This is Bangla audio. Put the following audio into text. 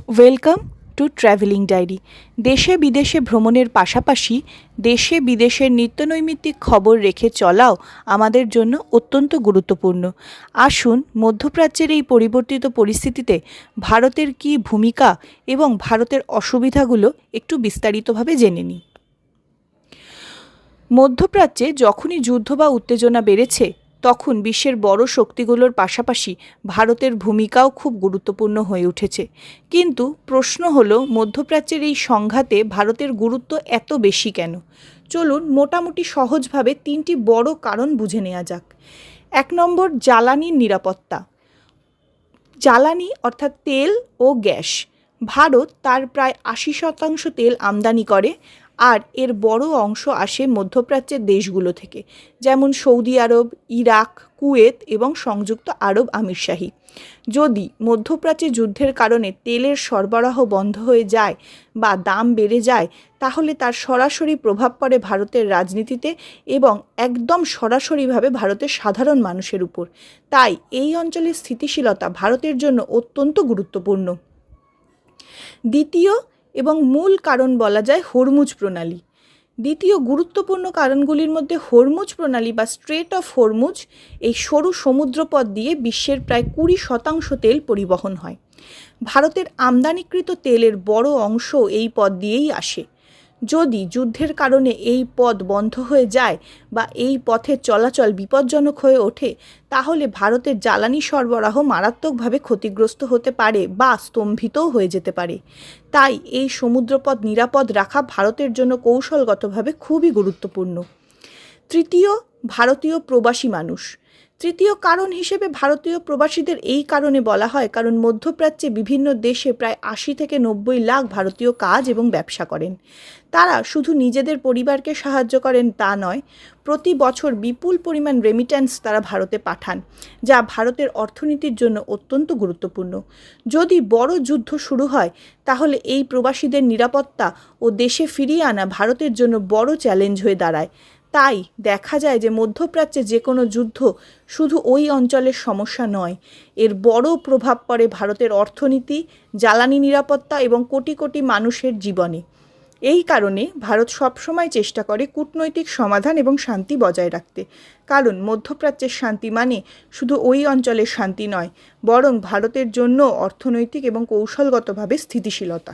Welcome to travelling diary. দেশে বিদেশে ভ্রমণের পাশাপাশি দেশে বিদেশের নিত্যনৈমিত্তিক খবর রেখে চলাও আমাদের জন্য অত্যন্ত গুরুত্বপূর্ণ। আসুন মধ্যপ্রাচ্যের এই পরিবর্তিত পরিস্থিতিতে ভারতের কী ভূমিকা এবং ভারতের অসুবিধাগুলো একটু বিস্তারিতভাবে জেনে নিই। মধ্যপ্রাচ্যে যখনই যুদ্ধ বা উত্তেজনা বেড়েছে তখন বিশ্বের বড় শক্তিগুলোর পাশাপাশি ভারতের ভূমিকাও খুব গুরুত্বপূর্ণ হয়ে উঠেছে। কিন্তু প্রশ্ন হলো, মধ্যপ্রাচ্যের এই সংঘাতে ভারতের গুরুত্ব এত বেশি কেন? চলুন মোটামুটি সহজভাবে তিনটি বড় কারণ বুঝে নেওয়া যাক। 1 নম্বর, জ্বালানির নিরাপত্তা। জ্বালানি অর্থাৎ তেল ও গ্যাস। ভারত তার প্রায় 80% তেল আমদানি করে, আর এর বড় অংশ আসে মধ্যপ্রাচ্যের দেশগুলো থেকে, যেমন সৌদি আরব, ইরাক, কুয়েত এবং সংযুক্ত আরব আমিরশাহী। যদি মধ্যপ্রাচ্যে যুদ্ধের কারণে তেলের সরবরাহ বন্ধ হয়ে যায় বা দাম বেড়ে যায়, তাহলে তার সরাসরি প্রভাব পড়ে ভারতের রাজনীতিতে এবং একদম সরাসরিভাবে ভারতের সাধারণ মানুষের উপর। তাই এই অঞ্চলের স্থিতিশীলতা ভারতের জন্য অত্যন্ত গুরুত্বপূর্ণ। দ্বিতীয় এবং মূল কারণ বলা যায় হরমুজ প্রণালী। দ্বিতীয় গুরুত্বপূর্ণ কারণগুলির মধ্যে হরমুজ প্রণালী বা স্ট্রেট অফ হরমুজ, এই সরু সমুদ্রপথ দিয়ে বিশ্বের প্রায় 20% তেল পরিবহন হয়। ভারতের আমদানিকৃত তেলের বড় অংশ এই পথ দিয়েই আসে। যদি যুদ্ধের কারণে এই পথ বন্ধ হয়ে যায় বা এই পথের চলাচল বিপজ্জনক হয়ে ওঠে, তাহলে ভারতের জ্বালানি সরবরাহ মারাত্মকভাবে ক্ষতিগ্রস্ত হতে পারে বা স্তম্ভিতও হয়ে যেতে পারে। তাই এই সমুদ্রপথ নিরাপদ রাখা ভারতের জন্য কৌশলগতভাবে খুবই গুরুত্বপূর্ণ। তৃতীয়, ভারতীয় প্রবাসী মানুষ। তৃতীয় কারণ হিসেবে ভারতীয় প্রবাসীদের এই কারণে বলা হয় কারণ মধ্যপ্রাচ্যে বিভিন্ন দেশে প্রায় 80 থেকে 90 লাখ ভারতীয় কাজ এবং ব্যবসা করেন। তারা শুধু নিজেদের পরিবারকে সাহায্য করেন তা নয়, প্রতি বছর বিপুল পরিমাণ রেমিট্যান্স তারা ভারতে পাঠান, যা ভারতের অর্থনীতির জন্য অত্যন্ত গুরুত্বপূর্ণ। যদি বড় যুদ্ধ শুরু হয়, তাহলে এই প্রবাসীদের নিরাপত্তা ও দেশে ফিরিয়ে আনা ভারতের জন্য বড় চ্যালেঞ্জ হয়ে দাঁড়ায়। তাই দেখা যায় যে মধ্যপ্রাচ্যে যে কোনো যুদ্ধ শুধু ওই অঞ্চলের সমস্যা নয়, এর বড় প্রভাব পড়ে ভারতের অর্থনীতি, জ্বালানি নিরাপত্তা এবং কোটি কোটি মানুষের জীবনে। এই কারণে ভারত সবসময় চেষ্টা করে কূটনৈতিক সমাধান এবং শান্তি বজায় রাখতে, কারণ মধ্যপ্রাচ্যের শান্তি মানে শুধু ওই অঞ্চলের শান্তি নয়, বরং ভারতের জন্য অর্থনৈতিক এবং কৌশলগতভাবে স্থিতিশীলতা।